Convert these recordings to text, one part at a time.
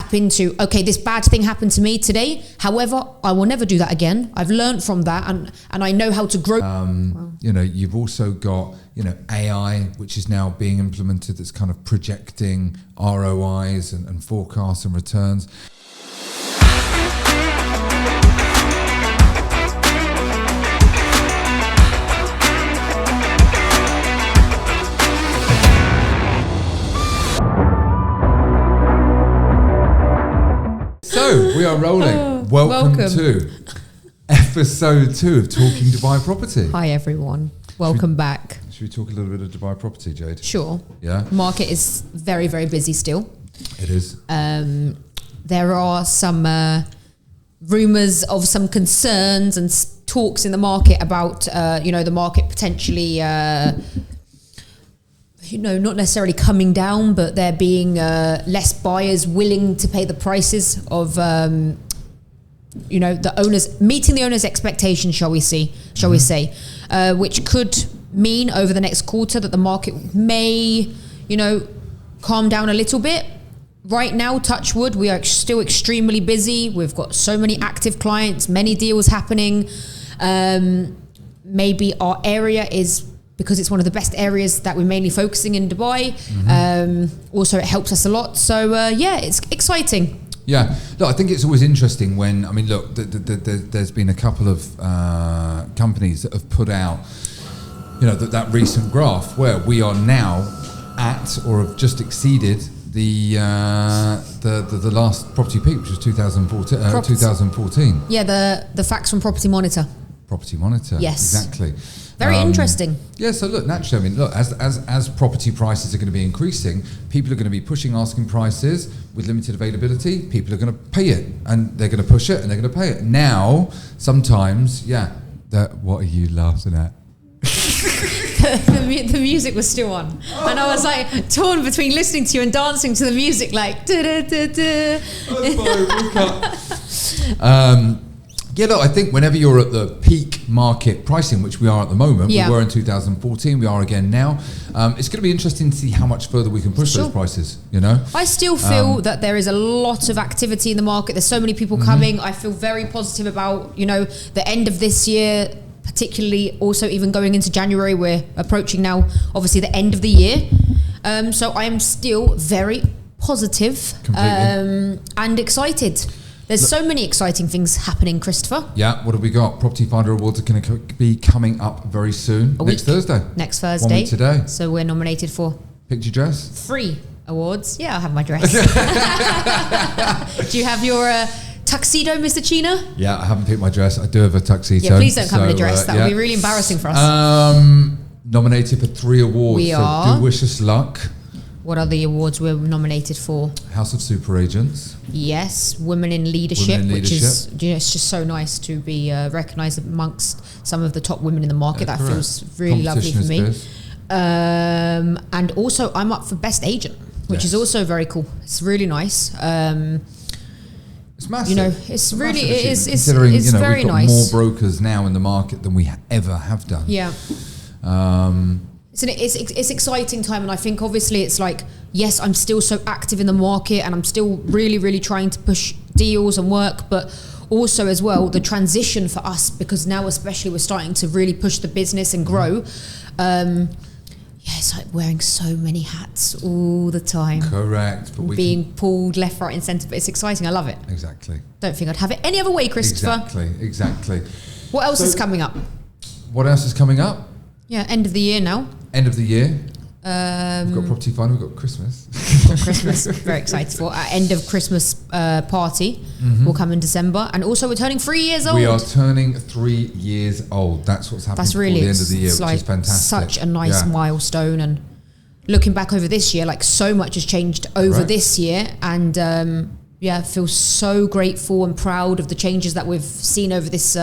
tap into, okay, this bad thing happened to me today. However, I will never do that again. I've learned from that, and I know how to grow. You know, you've also got, you know, AI, which is now being implemented, that's kind of projecting ROIs and forecasts and returns. So we are rolling. Welcome to episode 2 of Talking Dubai Property. Hi everyone, welcome back. Should we talk a little bit of Dubai property, Jade? Sure. Yeah. Market is very, very busy still. It is. There are some rumours of some concerns and talks in the market about, the market potentially, not necessarily coming down, but there being less buyers willing to pay the prices of, the owners, meeting the owners' expectations, shall we say, which could mean over the next quarter that the market may, calm down a little bit. Right now, touch wood, we are still extremely busy. We've got so many active clients, many deals happening. Maybe our area is, because it's one of the best areas that we're mainly focusing in Dubai. Also, it helps us a lot. So, it's exciting. Yeah, look, I think it's always interesting when, there's been a couple of companies that have put out, that recent graph where we are now at or have just exceeded the last property peak, which was 2014. Yeah, the facts from Property Monitor. Property Monitor. Yes, exactly. Very interesting. Yeah, so look, naturally, as property prices are going to be increasing, people are going to be pushing asking prices with limited availability. People are going to pay it, and they're going to push it, and they're going to pay it. Now, sometimes, what are you laughing at? the music was still on, and I was like torn between listening to you and dancing to the music, like. Yeah, look, I think whenever you're at the peak market pricing, which we are at the moment, we were in 2014, we are again now. It's going to be interesting to see how much further we can push those prices, I still feel that there is a lot of activity in the market. There's so many people coming. I feel very positive about, the end of this year, particularly also even going into January. We're approaching now, obviously, the end of the year. So I am still very positive and excited. There's so many exciting things happening, Christopher. Yeah, what have we got? Property Finder Awards are going to be coming up very soon. Next Thursday. 1 week today. So we're nominated for... Picked your dress? 3 awards. Yeah, I have my dress. Do you have your tuxedo, Mr. Cina? Yeah, I haven't picked my dress. I do have a tuxedo. Yeah, please don't come in a dress. That would be really embarrassing for us. Nominated for 3 awards. We are. Do wish us luck. What are the awards we're nominated for? House of Super Agents. Yes, Women in Leadership, which is, it's just so nice to be recognised amongst some of the top women in the market. That feels really lovely for me. And also, I'm up for Best Agent, which is also very cool. It's really nice. It's massive. It's really, it is. It's very we've got nice. More brokers now in the market than we ever have done. Yeah. It's exciting time, and I think obviously it's like, yes, I'm still so active in the market, and I'm still really, really trying to push deals and work, but also as well the transition for us, because now especially we're starting to really push the business and grow. It's like wearing so many hats all the time. Correct. But being pulled left, right and centre, but it's exciting. I love it. Exactly. Don't think I'd have it any other way, Christopher. Exactly. What else is coming up? What else is coming up? Yeah, end of the year now. End of the year. We've got Property Finder, we've got Christmas. Christmas, very excited for. Our end of Christmas party will come in December. And also we're turning 3 years old. We are turning 3 years old. That's what's happening before the end of the year, which is fantastic. Such a nice milestone. And looking back over this year, like so much has changed over this year. And feel so grateful and proud of the changes that we've seen over this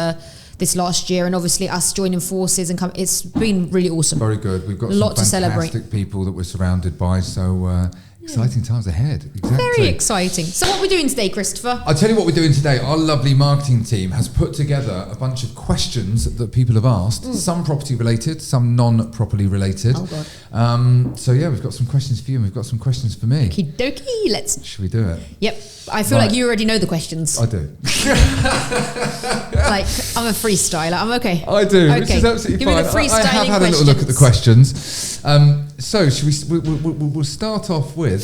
last year, and obviously us joining forces and it's been really awesome. Very good. We've got a lot to celebrate. Fantastic people that we're surrounded by. So Exciting times ahead. Exactly. Very exciting. So what are we doing today, Christopher? I'll tell you what we're doing today. Our lovely marketing team has put together a bunch of questions that people have asked, some property related, some non-property related. Oh, God. So yeah, we've got some questions for you and we've got some questions for me. Okie dokie, let's... Should we do it? Yep. I feel like you already know the questions. I do. Like, I'm a freestyler. I'm okay. I do, okay. which is absolutely Give fine. Me the freestyling I have had a little look at the questions. So should we'll start off with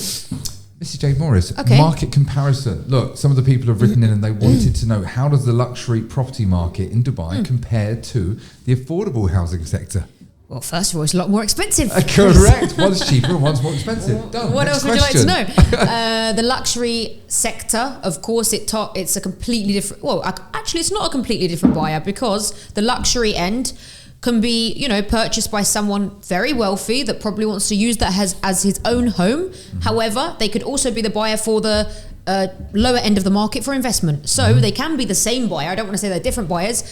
Mrs. Jade Morris. Okay. Market comparison. Look, some of the people have written in and they wanted to know, how does the luxury property market in Dubai compare to the affordable housing sector? Well, first of all, it's a lot more expensive. Correct. One's cheaper and one's more expensive. Done. What Next else would question. you like to know? The luxury sector, of course, it's a completely different... Well, actually, it's not a completely different buyer, because the luxury end can be, purchased by someone very wealthy that probably wants to use that as his own home. Mm-hmm. However, they could also be the buyer for the lower end of the market for investment. So they can be the same buyer. I don't want to say they're different buyers.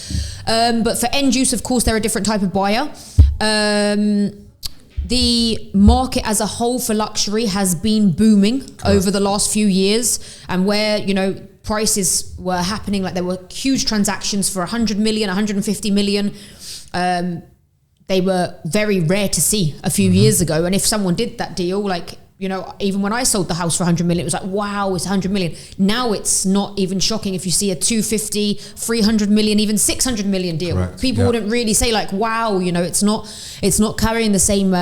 But for end use, of course, they're a different type of buyer. The market as a whole for luxury has been booming over the last few years, and where, prices were happening, like there were huge transactions for 100 million, 150 million. They were very rare to see a few years ago. And if someone did that deal, like, even when I sold the house for 100 million, it was like, wow, it's 100 million. Now it's not even shocking if you see a 250, 300 million, even 600 million deal. Correct. People wouldn't really say like, wow, it's not carrying the same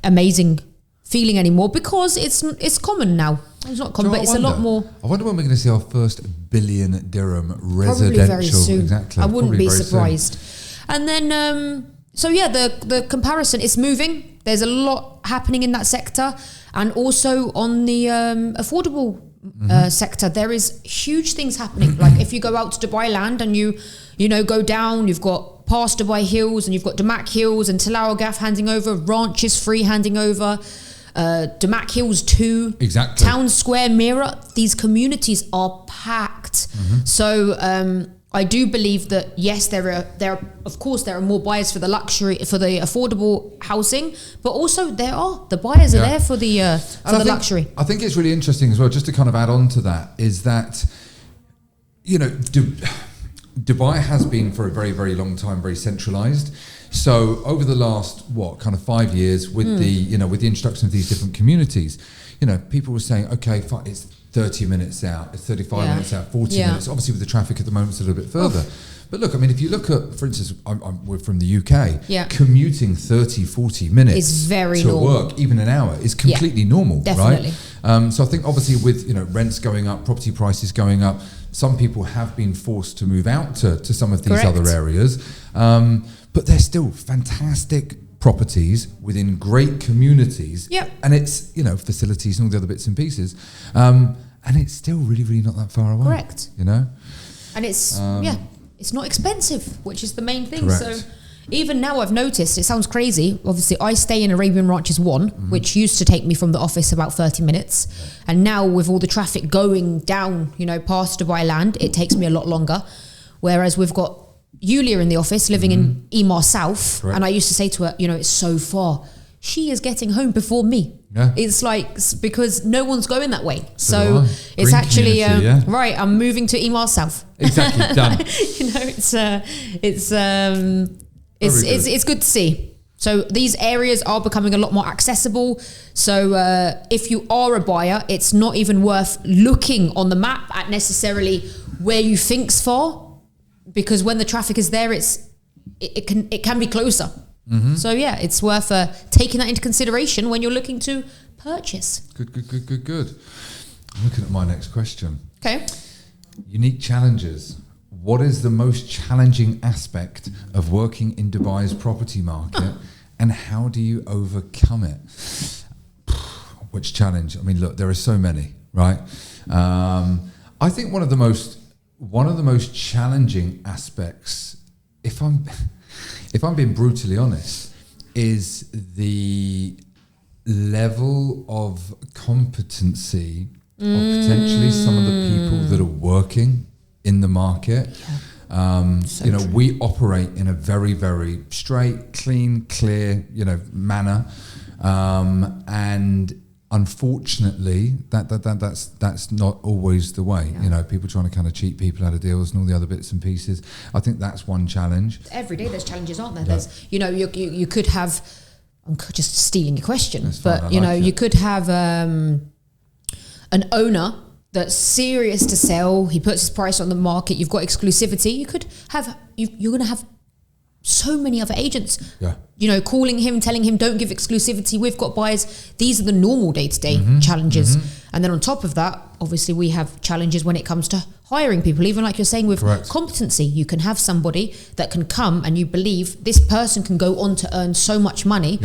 amazing feeling anymore, because it's common now. It's not common, but it's a lot more. I wonder when we're going to see our first billion dirham residential. Probably very soon. Exactly. I wouldn't Probably be very surprised. soon. And then, the comparison is moving. There's a lot happening in that sector, and also on the affordable sector, there is huge things happening. Like if you go out to Dubai Land and you go down, you've got past Dubai Hills and you've got Damac Hills and Tilal Gaf handing over, Ranches Free handing over, Damac Hills 2, exactly. Town Square Mirror. These communities are packed. So I do believe that yes, there are more buyers for the luxury, for the affordable housing, but also the buyers are there for the luxury. I think it's really interesting as well, just to kind of add on to that, is that Dubai has been for a very, very long time very centralized. So over the last 5 years with the introduction of these different communities, people were saying, okay, fine, it's 30 minutes out, it's 35 minutes out, 40 minutes. Obviously with the traffic at the moment, it's a little bit further. But look, I mean, if you look at, for instance, we're from the UK, commuting 30, 40 minutes is very to normal. work, even an hour, is completely normal, definitely. Right? So I think obviously with rents going up, property prices going up, some people have been forced to move out to some of these other areas. But they're still fantastic properties within great communities. Yep. And it's, facilities and all the other bits and pieces. And it's still really, really not that far away. Correct. And it's, it's not expensive, which is the main thing. Correct. So even now I've noticed, it sounds crazy. Obviously, I stay in Arabian Ranches 1, which used to take me from the office about 30 minutes. And now with all the traffic going down, past Dubai Land, it takes me a lot longer. Whereas we've got Yulia in the office living in Emaar South. Correct. And I used to say to her, it's so far. She is getting home before me. Yeah. It's like, because no one's going that way. So it's Green actually, community, right, I'm moving to Emaar South. Exactly, done. It's good to see. So these areas are becoming a lot more accessible. So if you are a buyer, it's not even worth looking on the map at necessarily where you think's far, because when the traffic is there, it can be closer. So yeah, it's worth taking that into consideration when you're looking to purchase. Good. I'm looking at my next question. Okay. Unique challenges. What is the most challenging aspect of working in Dubai's property market, and how do you overcome it? Which challenge? I mean, look, there are so many, right? I think one of the most challenging aspects, if I'm being brutally honest, is the level of competency of potentially some of the people that are working in the market. We operate in a very, very straight, clean, clear, manner. And unfortunately, that's not always the way. You know, people trying to kind of cheat people out of deals and all the other bits and pieces. I think that's one challenge. Every day there's challenges, aren't there? There's, you know, you could have, I'm just stealing your question, but you know, you could have an owner that's serious to sell. He puts his price on the market. You've got exclusivity. You could have, you're going to have so many other agents, you know, calling him, telling him, don't give exclusivity. We've got buyers. These are the normal day-to-day challenges. And then on top of that, obviously we have challenges when it comes to hiring people, even like you're saying with competency. You can have somebody that can come and you believe this person can go on to earn so much money.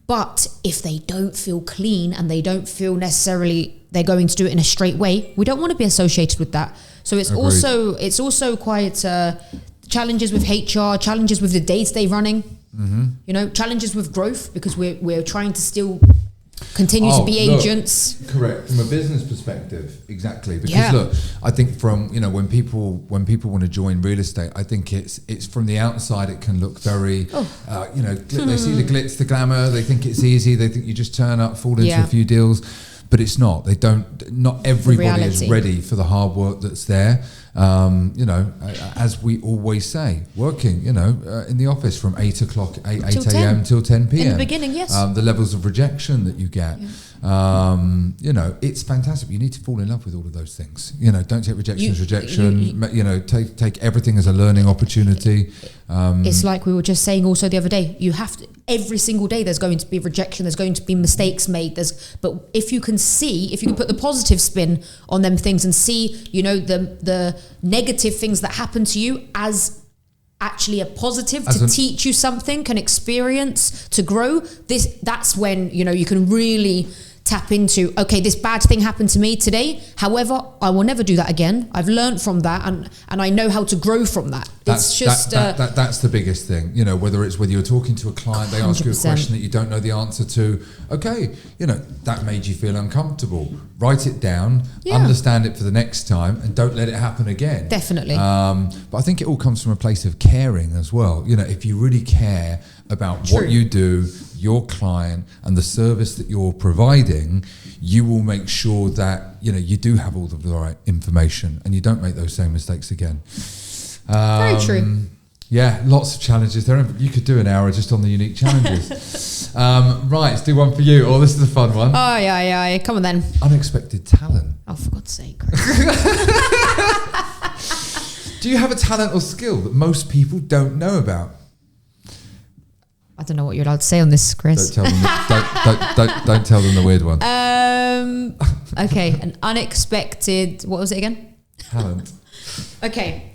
But if they don't feel clean and they don't feel necessarily they're going to do it in a straight way, we don't want to be associated with that. So it's also quite challenges with HR, challenges with the day-to-day running, you know, challenges with growth, because we're trying to still continue to be agents. Correct. From a business perspective, exactly. Because look, I think from, you know, when people want to join real estate, I think it's from the outside it can look very, you know, they see the glitz, the glamour, they think it's easy, they think you just turn up, fall into a few deals. But it's not. They don't. Not everybody is ready for the hard work that's there. You know, as we always say, working, you know, in the office from 8 a.m. till 10 p.m. In the beginning, yes. The levels of rejection that you get. You know, it's fantastic. You need to fall in love with all of those things. You know, don't take rejection as rejection. You know, take everything as a learning opportunity. It's like we were just saying also the other day. You have to, every single day there's going to be rejection. There's going to be mistakes made. But if you can put the positive spin on them things and see, you know, the negative things that happen to you as actually a positive to teach you something, an experience to grow. That's when, you know, you can really tap into, okay, this bad thing happened to me today. However, I will never do that again. I've learned from that, and I know how to grow from that. That's the biggest thing. You know, whether you're talking to a client, they 100%. Ask you a question that you don't know the answer to. Okay, you know, that made you feel uncomfortable. Write it down, understand it for the next time, and don't let it happen again. Definitely. But I think it all comes from a place of caring as well. You know, if you really care about what you do, your client, and the service that you're providing, you will make sure that, you know, you do have all of the right information and you don't make those same mistakes again. Very true. Yeah, lots of challenges there. You could do an hour just on the unique challenges. Right, let's do one for you. Oh, this is a fun one. Oh, yeah. Come on then. Unexpected talent. Oh, for God's sake. Do you have a talent or skill that most people don't know about? I don't know what you're allowed to say on this, Chris. Don't tell them the weird one. Okay, an unexpected. What was it again? Talent. Okay,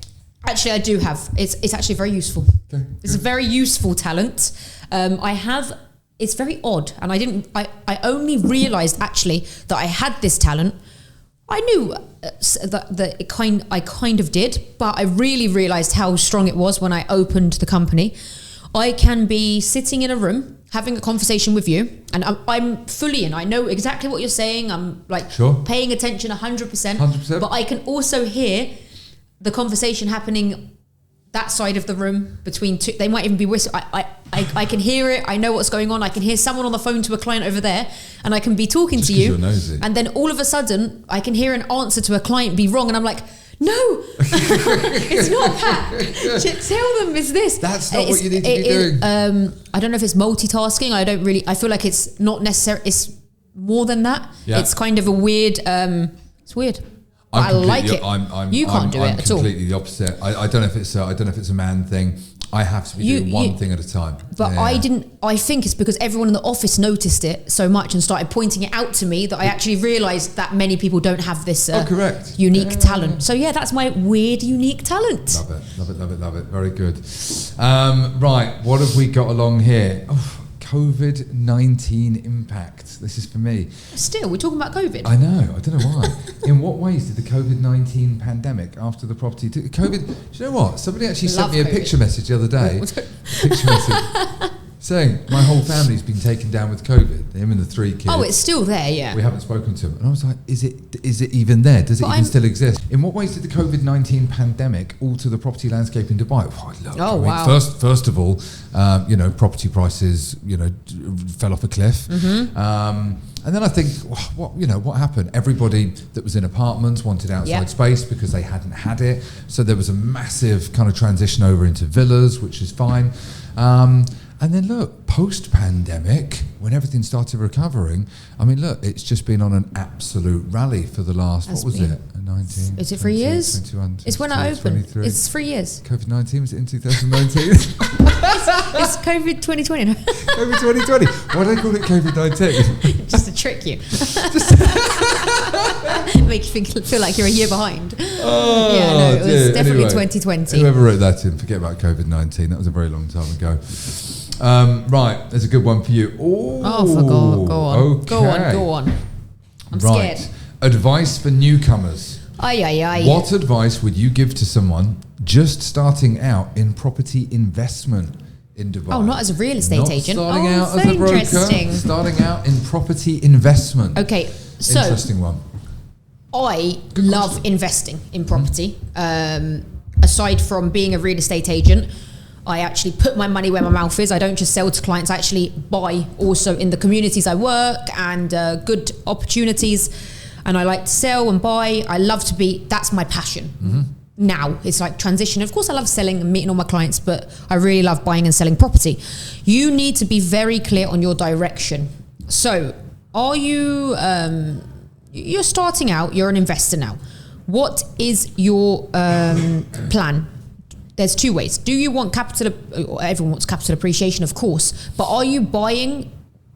actually, I do have. It's actually very useful. Okay, it's a very useful talent. I have. It's very odd, and I only realised actually that I had this talent. I knew that I kind of did, but I really realised how strong it was when I opened the company. I can be sitting in a room having a conversation with you, and I'm fully in. I know exactly what you're saying. I'm like paying attention 100%. But I can also hear the conversation happening that side of the room between two. They might even be whispering. I can hear it. I know what's going on. I can hear someone on the phone to a client over there, and I can be talking to you. And then all of a sudden, I can hear an answer to a client be wrong, and I'm like, no, it's not that. Tell them it's this. That's not what you need to be doing. I don't know if it's multitasking. I feel like it's not necessary. It's more than that. Yeah. It's kind of a weird, it's weird. I like it. You can't do it at all. I'm completely the opposite. I don't know if it's a man thing. I have to be doing one thing at a time. But I think it's because everyone in the office noticed it so much and started pointing it out to me that I actually realised that many people don't have this unique talent. So yeah, that's my weird, unique talent. Love it. Very good. Right, what have we got along here? Oh, COVID-19 impact. This is for me. Still, we're talking about COVID. I know. I don't know why. In what ways did the COVID-19 pandemic after the property... COVID... Do you know what? Somebody actually sent me a picture message the other day. Picture message saying my whole family's been taken down with COVID. Him and the 3 kids. Oh, it's still there, yeah. We haven't spoken to him. And I was like, is it even there? Does it even still exist? In what ways did the COVID-19 pandemic alter the property landscape in Dubai? Wow. First of all, property prices, fell off a cliff. And then I think, what happened? Everybody that was in apartments wanted outside space because they hadn't had it. So there was a massive kind of transition over into villas, which is fine. And then look, post-pandemic, when everything started recovering, I mean, look, it's just been on an absolute rally for the last, what was it? 19? Is it 3 years? 21, it's when I opened. It's 3 years. COVID-19, was it in 2019? It's COVID 2020. COVID 2020. Why do they call it COVID-19? Just to trick you. Make you feel like you're a year behind. Oh, yeah, no, it was definitely anyway, 2020. Whoever wrote that in, forget about COVID-19. That was a very long time ago. Right, there's a good one for you. Forgot. Go on. Okay. Go on. I'm right. scared. Advice for newcomers. Aye. What advice would you give to someone just starting out in property investment in Dubai? Oh, not as a real estate agent. Starting out as a broker. Starting out in property investment. Okay, so interesting one. I love investing in property. Aside from being a real estate agent, I actually put my money where my mouth is. I don't just sell to clients. I actually buy also in the communities I work and good opportunities. And I like to sell and buy. I love to be, that's my passion. Now it's like transition. Of course I love selling and meeting all my clients, but I really love buying and selling property. You need to be very clear on your direction. So are you, you're starting out, you're an investor now. What is your plan? There's 2 ways. Do you want capital, everyone wants capital appreciation, of course, but are you buying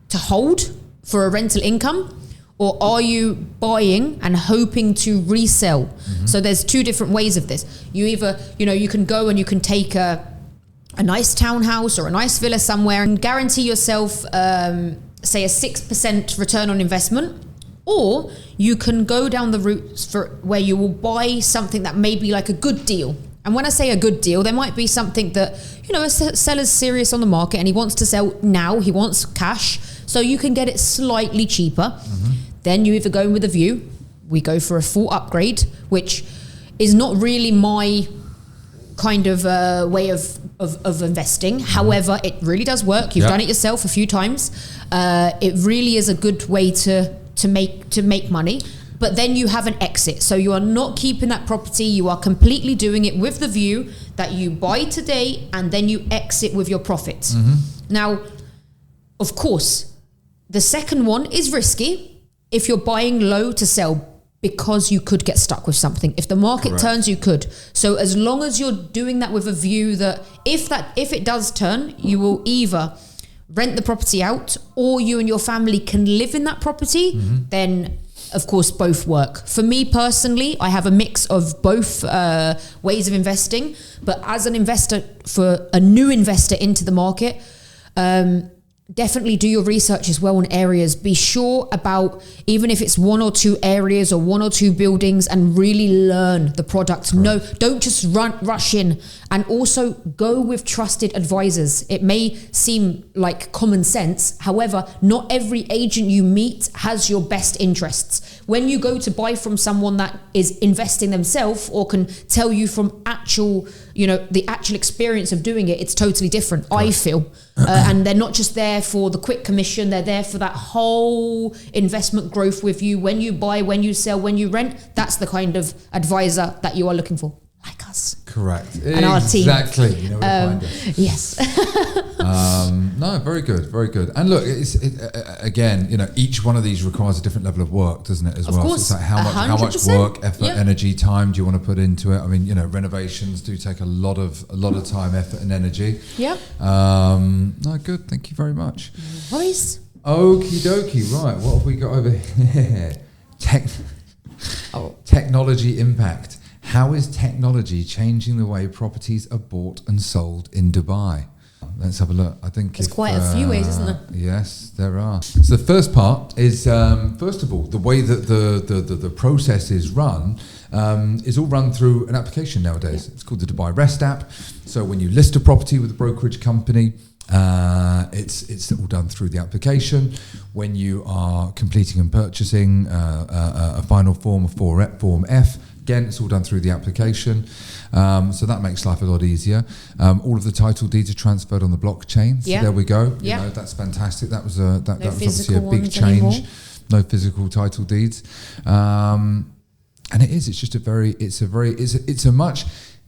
to hold for a rental income? Or are you buying and hoping to resell? So there's 2 different ways of this. You either, you can go and you can take a nice townhouse or a nice villa somewhere and guarantee yourself, say a 6% return on investment. Or you can go down the route for where you will buy something that may be like a good deal. And when I say a good deal, there might be something that, a seller's serious on the market and he wants to sell now, he wants cash. So you can get it slightly cheaper. Then you either go in with a view, we go for a full upgrade, which is not really my kind of way of investing. However, it really does work. You've done it yourself a few times. It really is a good way to make money. But then you have an exit. So you are not keeping that property. You are completely doing it with the view that you buy today and then you exit with your profits. Now, of course, the second one is risky. If you're buying low to sell, because you could get stuck with something. If the market turns, you could. So as long as you're doing that with a view that if it does turn, you will either rent the property out or you and your family can live in that property, then of course both work. For me personally, I have a mix of both ways of investing, but as an investor, for a new investor into the market, definitely do your research as well on areas. Be sure about, even if it's 1 or 2 areas or 1 or 2 buildings, and really learn the product. No, don't just rush in, and also go with trusted advisors. It may seem like common sense. However, not every agent you meet has your best interests. When you go to buy from someone that is investing themselves or can tell you from actual, the actual experience of doing it, it's totally different, I feel. And they're not just there for the quick commission, they're there for that whole investment growth with you. When you buy, when you sell, when you rent, that's the kind of advisor that you are looking for. Like us. Correct. And our team. Exactly. You know where to find us. Yes. No, very good, very good. And look, again, each one of these requires a different level of work, doesn't it? As of well. Course, so it's like how much work, effort, energy, time do you want to put into it? I mean, renovations do take a lot of time, effort, and energy. Yeah. No, good. Thank you very much. Voice. Okie dokie. Right. What have we got over here? Technology impact. How is technology changing the way properties are bought and sold in Dubai? Let's have a look. I think there's quite a few ways, isn't there? Yes, there are. So the first part is, first of all, the way that the process is run is all run through an application nowadays. It's called the Dubai Rest app. So when you list a property with a brokerage company, It's all done through the application. When you are completing and purchasing a final form, Form F, again, it's all done through the application. So that makes life a lot easier. All of the title deeds are transferred on the blockchain. So there we go. You know, that's fantastic. That was obviously a big change. Anymore. No physical title deeds. And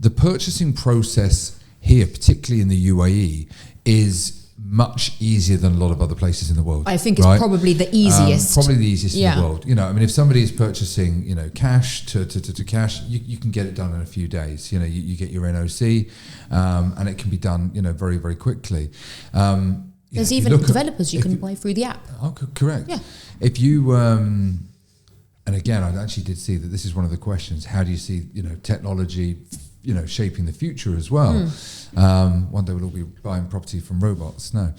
the purchasing process here, particularly in the UAE, is much easier than a lot of other places in the world. I think it's probably the easiest. Probably the easiest in the world. You know, I mean, if somebody is purchasing, you know, cash to cash, you can get it done in a few days. You know, you get your NOC, and it can be done, you know, very, very quickly. There's even developers you can buy through the app. Oh, correct. Yeah. If you, and again, I actually did see that this is one of the questions. How do you see, you know, technology, you know, shaping the future as well? One day we'll all be buying property from robots. No,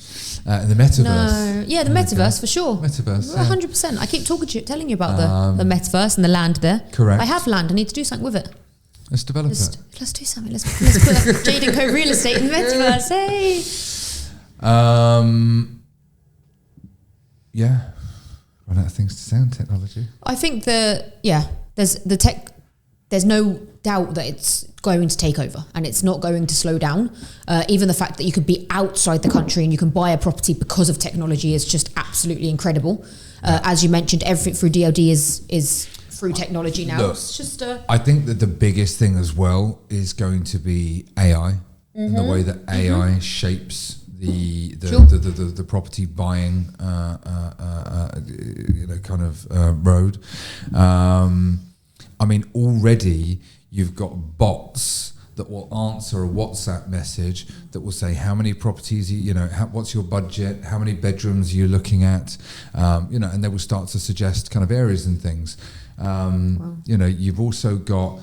in the metaverse. No, yeah, the metaverse for sure. Metaverse, 100%. I keep telling you about the metaverse and the land there. Correct. I have land. I need to do something with it. Let's develop it. Let's do something. Let's put Jade & Co real estate in the metaverse. Hey. Yeah. Run out of things to say on technology. I think there's no doubt that it's going to take over and it's not going to slow down. Even the fact that you could be outside the country and you can buy a property because of technology is just absolutely incredible. As you mentioned, everything through DOD is through technology now. Look, it's just I think that the biggest thing as well is going to be AI and the way that AI shapes the property buying road. I mean, already you've got bots that will answer a WhatsApp message that will say how many properties, what's your budget, how many bedrooms are you looking at, and they will start to suggest kind of areas and things. Wow. You've also got,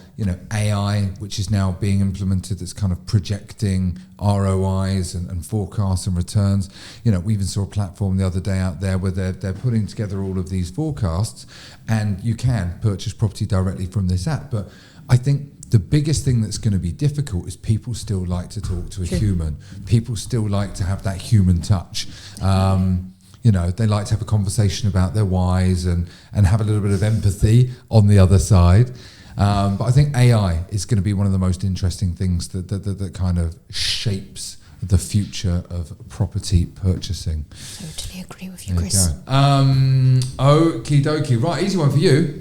AI, which is now being implemented, that's kind of projecting ROIs and forecasts and returns. We even saw a platform the other day out there where they're putting together all of these forecasts, and you can purchase property directly from this app. But I think the biggest thing that's going to be difficult is people still like to talk to a human. People still like to have that human touch. They like to have a conversation about their whys and have a little bit of empathy on the other side. But I think AI is going to be one of the most interesting things that kind of shapes the future of property purchasing. Totally agree with you, Chris. Okie dokie. Right, easy one for you.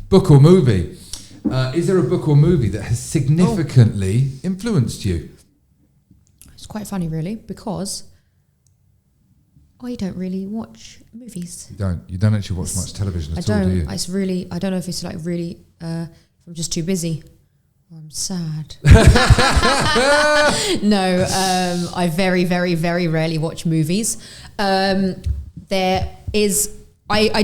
Book or movie? Is there a book or movie that has significantly influenced you? It's quite funny, really, because I don't really watch movies. You don't actually watch much television at all, do you? It's really, I don't know if it's like really, if I'm just too busy or I'm sad. No, I very, very, very rarely watch movies. I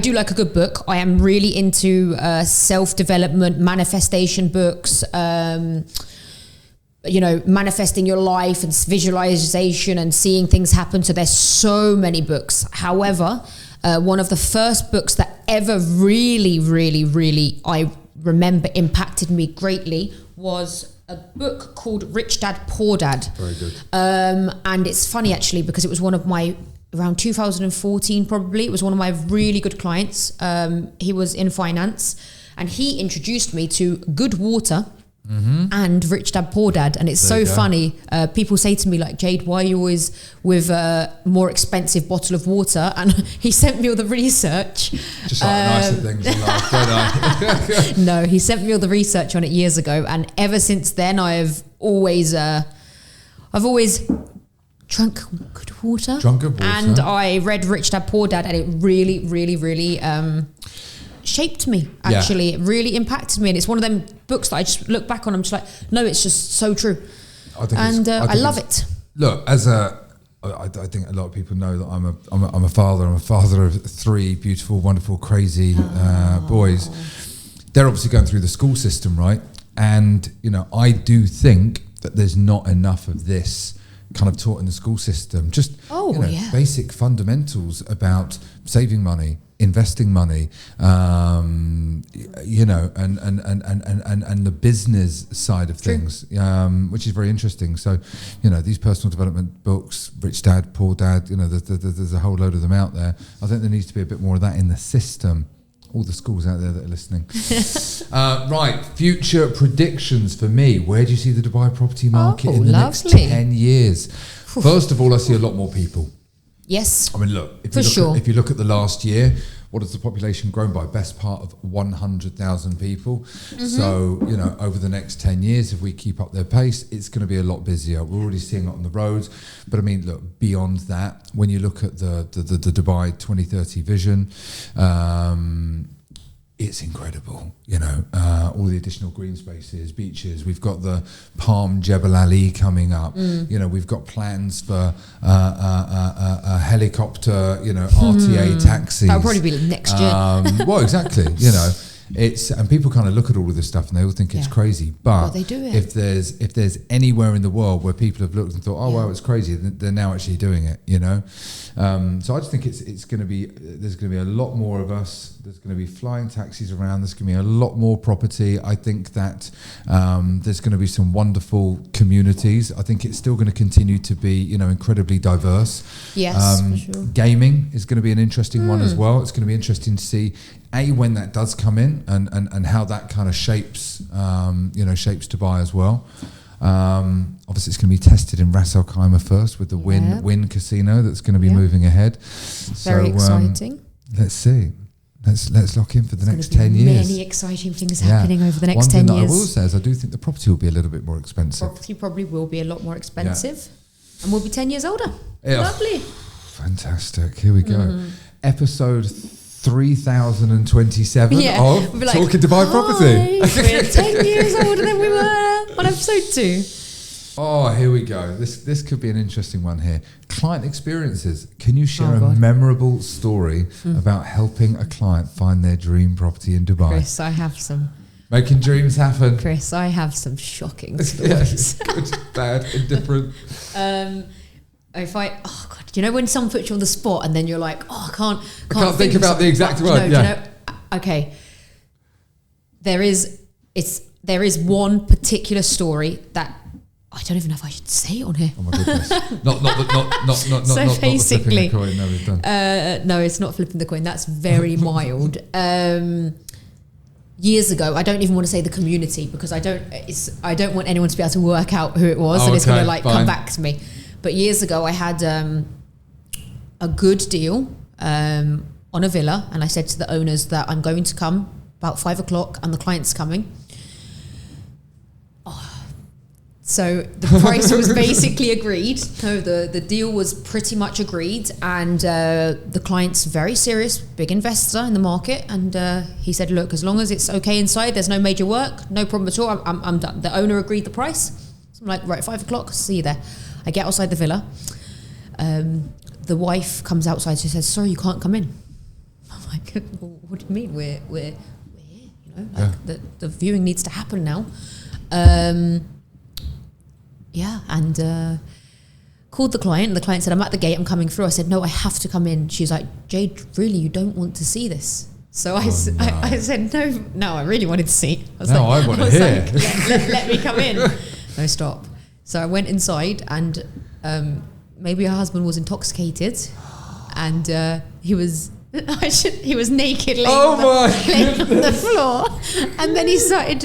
do like a good book. I am really into self-development, manifestation books, manifesting your life and visualization and seeing things happen. So there's so many books. However, one of the first books that ever really, really, really, I remember impacted me greatly was a book called Rich Dad, Poor Dad. Very good. And it's funny actually, because it was one of my, around 2014 probably, it was one of my really good clients. He was in finance and he introduced me to Good Water. Mm-hmm. And Rich Dad Poor Dad, and it's so funny. People say to me like, Jade, why are you always with a more expensive bottle of water? And he sent me all the research. Just like nicer things in life, don't I? No, he sent me all the research on it years ago, and ever since then, I've always drunk good water. And I read Rich Dad Poor Dad, and it really, really, really shaped me, actually. It really impacted me, and it's one of them books that I just look back on, I'm just like, no, it's just so true. I love it. Look, I think a lot of people know that I'm a father. I'm a father of 3 beautiful, wonderful, crazy boys. They're obviously going through the school system, right? And I do think that there's not enough of this kind of taught in the school system. Just basic fundamentals about saving money, investing money, you know, and the business side of things, which is very interesting. So, you know, these personal development books, Rich Dad, Poor Dad, you know, there's a whole load of them out there. I think there needs to be a bit more of that in the system. All the schools out there that are listening. Right, future predictions for me. Where do you see the Dubai property market in the next 10 years? First of all, I see a lot more people. Yes. I mean, look, if you look at the last year, what has the population grown by? Best part of 100,000 people. Mm-hmm. So, you know, over the next 10 years, if we keep up their pace, it's going to be a lot busier. We're already seeing it on the roads. But I mean, look, beyond that, when you look at the Dubai 2030 vision, it's incredible, you know, all the additional green spaces, beaches. We've got the Palm Jebel Ali coming up. You know, we've got plans for a helicopter, you know, RTA taxis. That'll probably be next year. Well, exactly, you know. And people kind of look at all of this stuff and they all think it's crazy, but they do it. if there's anywhere in the world where people have looked and thought, wow, it's crazy, they're now actually doing it, you know. So I just think there's going to be a lot more of us. There's going to be flying taxis around. There's going to be a lot more property. I think that there's going to be some wonderful communities. I think it's still going to continue to be, you know, incredibly diverse. Yes, for sure. Gaming is going to be an interesting one as well. It's going to be interesting to see when that does come in and how that kind of shapes Dubai as well. Obviously, it's going to be tested in Ras Al Khaimah first with the Win Casino that's going to be moving ahead. Very exciting. Let's see. Let's lock in for the next 10 years. Many exciting things happening over the next 10 years. One thing that I will say is I do think the property will be a little bit more expensive. Property probably will be a lot more expensive, and we'll be 10 years older. Yeah. Lovely. Fantastic. Here we go. Episode 3027 of like, Talking Dubai Property. We're 10 years older than we were on episode 2. Oh, here we go. This could be an interesting one here. Client experiences. Can you share a memorable story about helping a client find their dream property in Dubai? Chris, I have some. Making dreams happen. Chris, I have some shocking stories. Good, bad, indifferent. You know when someone puts you on the spot and then you're like, I can't think about the exact one. Okay. There is one particular story that I don't even know if I should say it on here. Oh my goodness! not so basically, not the flipping the coin. No, we've done. No, it's not flipping the coin. That's very mild. Years ago, I don't even want to say the community because I don't want anyone to be able to work out who it was, and it's going to come back to me. But years ago, I had a good deal on a villa, and I said to the owners that I'm going to come about 5 o'clock, and the client's coming. So the price was basically agreed. No, the deal was pretty much agreed, and the client's very serious, big investor in the market, and he said, look, as long as it's okay inside, there's no major work, no problem at all, I'm done. The owner agreed the price. So I'm like, right, 5 o'clock, see you there. I get outside the villa. The wife comes outside, she says, sorry, you can't come in. I'm like, well, what do you mean? We're here, you know, like the viewing needs to happen now. And called the client. The client said, I'm at the gate, I'm coming through. I said, no, I have to come in. She's like, Jade, really, you don't want to see this? So I said, no, I really wanted to see. I want to hear. Let me come in. No, stop. So I went inside, and maybe her husband was intoxicated, and he was naked laying on the floor, and then he started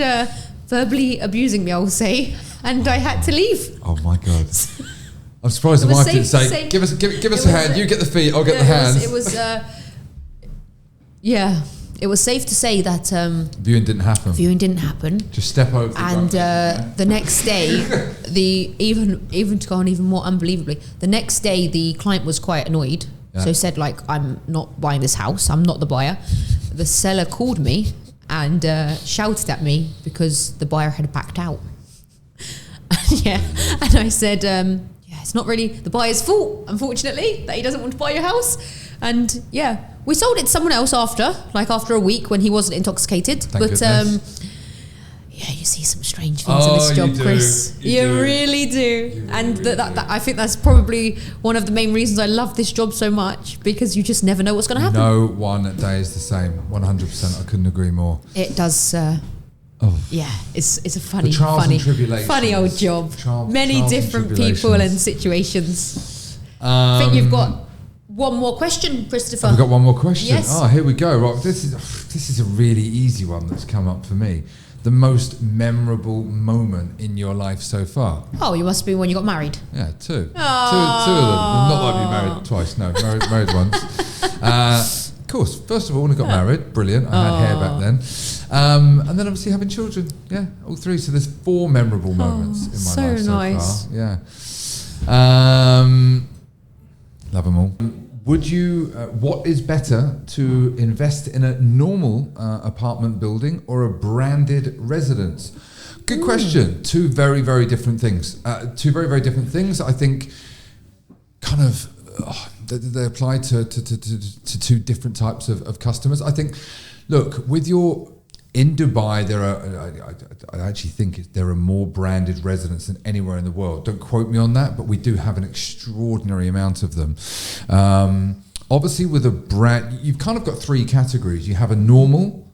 verbally abusing me, I will say, and I had to leave. Oh my God. I'm surprised the wife didn't say, give us a hand, you get the feet, I'll get the hands. It was safe to say that viewing didn't happen. Just step over. And the next day, even to go on even more unbelievably, the next day the client was quite annoyed. Yeah. So he said, like, I'm not buying this house. I'm not the buyer. The seller called me and shouted at me because the buyer had backed out. And I said, it's not really the buyer's fault, unfortunately, that he doesn't want to buy your house. And we sold it to someone else after a week when he wasn't intoxicated. yeah, you see some strange things in this job, Chris. You really do. And I think that's probably one of the main reasons I love this job so much, because you just never know what's going to happen. No one day is the same. 100%. I couldn't agree more. It does. Yeah, it's a funny old job. Many different people and situations. I think you've got one more question, Christopher. Have we got one more question? Yes. Oh, here we go. Right, this is a really easy one that's come up for me. The most memorable moment in your life so far? Oh, you must be when you got married. Yeah, two. Two of them. Not that I've been married twice. No, married once. Of course. First of all, when I got married, brilliant. I had hair back then. And then obviously having children. Yeah, all three. So there's 4 memorable moments in my life so far. Yeah. Love them all. Would you? What is better, to invest in a normal apartment building or a branded residence? Good question. 2 very, very different things. 2 very, very different things. I think, kind of, they apply to 2 different types of customers. I think, look, in Dubai, I actually think there are more branded residents than anywhere in the world. Don't quote me on that, but we do have an extraordinary amount of them. Obviously, with a brand, you've kind of got 3 categories. You have a normal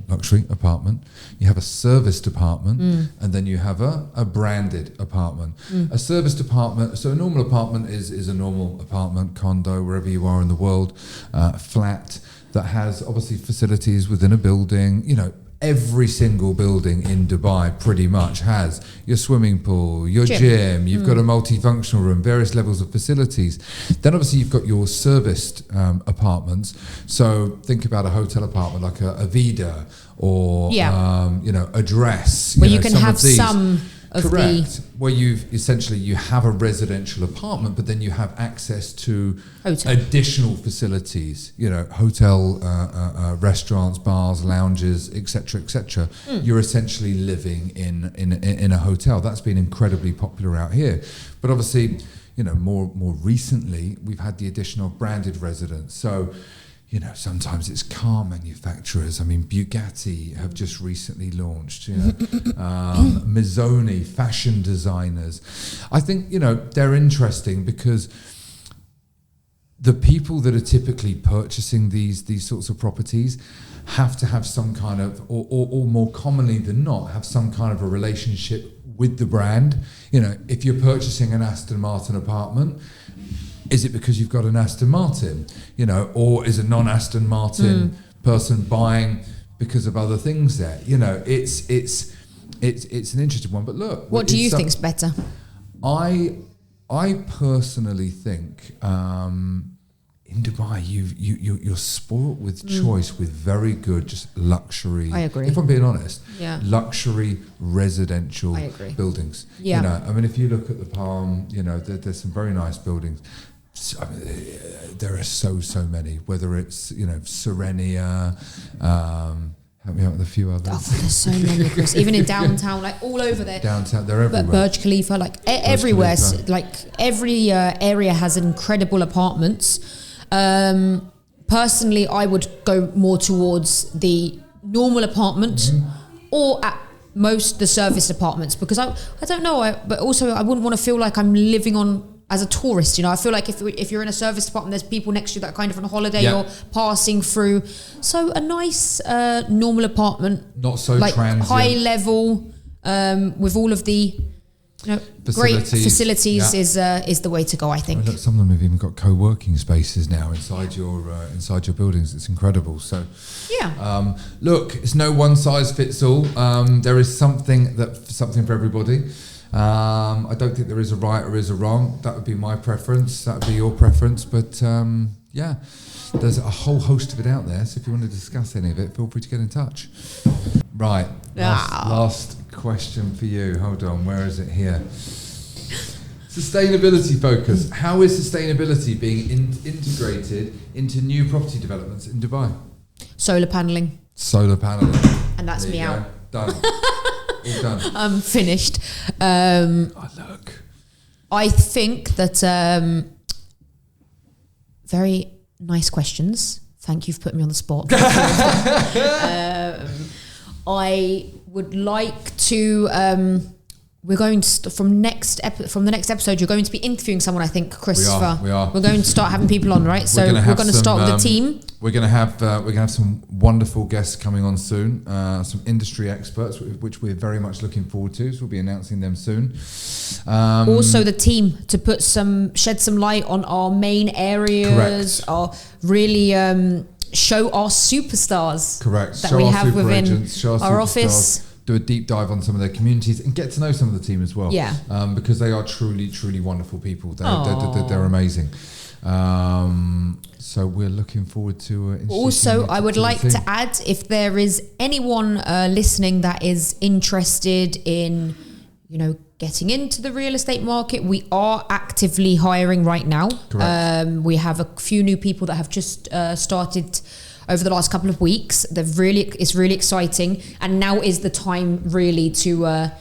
luxury apartment. You have a serviced apartment, and then you have a branded apartment. A serviced apartment, so a normal apartment is a normal apartment, condo, wherever you are in the world, flat, that has obviously facilities within a building. You know, every single building in Dubai pretty much has your swimming pool, your gym, you've got a multifunctional room, various levels of facilities. Then obviously you've got your serviced apartments. So think about a hotel apartment like a Vida or a Dress. Where you can have some of Correct. Where you have a residential apartment, but then you have access to additional facilities, hotel, restaurants, bars, lounges, etc., etc. You're essentially living in a hotel. That's been incredibly popular out here. But obviously, more recently, we've had the addition of branded residents. So, sometimes it's car manufacturers. I mean, Bugatti have just recently launched, Mazzoni, fashion designers. I think, they're interesting because the people that are typically purchasing these sorts of properties have to have some kind of, or more commonly than not, have some kind of a relationship with the brand. If you're purchasing an Aston Martin apartment, is it because you've got an Aston Martin, or is a non-Aston Martin person buying because of other things there? It's an interesting one. But look, what do you think's better? I personally think in Dubai you're spoilt with choice with very good just luxury. I agree. If I'm being honest, luxury residential buildings. Yeah. I mean, if you look at the Palm, there's some very nice buildings. I mean, there are so many. Whether it's Serenia, help me out with a few others. Oh, there's so many, Chris. Even in downtown, like all over there. Downtown, they're everywhere. But Burj Khalifa, like everywhere. Like every area has incredible apartments. Personally, I would go more towards the normal apartment, or at most the serviced apartments, because I don't know. But also I wouldn't want to feel like I'm living as a tourist. I feel like if you're in a serviced apartment, there's people next to you that are kind of on holiday or passing through. So a nice normal apartment, not so like transient, high level, with all of the great facilities is the way to go, I think. I mean, look, some of them have even got co-working spaces now inside your buildings. It's incredible. So look, it's no one size fits all. There is something for everybody. I don't think there is a right or is a wrong. That would be my preference. That would be your preference. But there's a whole host of it out there. So if you want to discuss any of it, feel free to get in touch. Right. Last question for you. Hold on. Where is it here? Sustainability focus. How is sustainability being integrated into new property developments in Dubai? Solar paneling. And that's me out. Done. All done. I'm finished. Look. I think that very nice questions. Thank you for putting me on the spot. I would like to. We're going to from the next episode. You're going to be interviewing someone, I think, Christopher. We are. We're going to start having people on, right? So we're going to start with the team. We're going to have some wonderful guests coming on soon. Some industry experts, which we're very much looking forward to. So we'll be announcing them soon. Also, the team to shed some light on our main areas. Our really show our superstars. Correct. That show we our have super within agents, show our office. Do a deep dive on some of their communities and get to know some of the team as well. Yeah. Because they are truly, truly wonderful people. They're amazing. So we're looking forward to. Also, I would like to add, if there is anyone listening that is interested in, getting into the real estate market, we are actively hiring right now. Correct. We have a few new people that have just started over the last couple of weeks. It's really exciting, and now is the time really to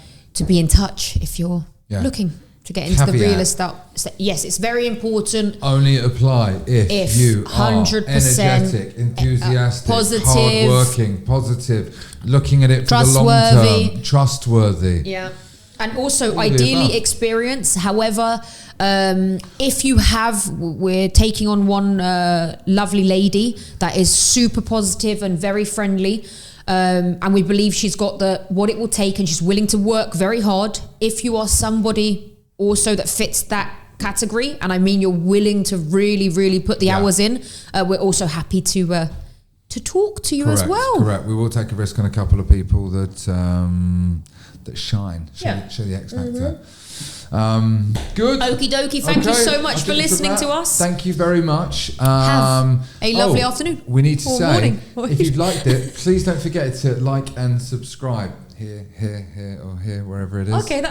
be in touch if you're looking to get into the real estate. Yes, it's very important. Only apply if you 100% are energetic, enthusiastic, positive, hardworking, positive, looking at it for the long term, trustworthy. Yeah. And also ideally experience. However, if you we're taking on one lovely lady that is super positive and very friendly. And we believe she's got what it will take, and she's willing to work very hard. If you are somebody also that fits that category, and I mean you're willing to really, really put the hours in, we're also happy to talk to you as well. Correct. We will take a risk on a couple of people that shine, show the X factor. Good. Okie dokie. Thank you so much for listening to us. Thank you very much. Have a lovely afternoon. We need to say, morning. If you've liked it, please don't forget to like and subscribe here, or here, wherever it is. Okay.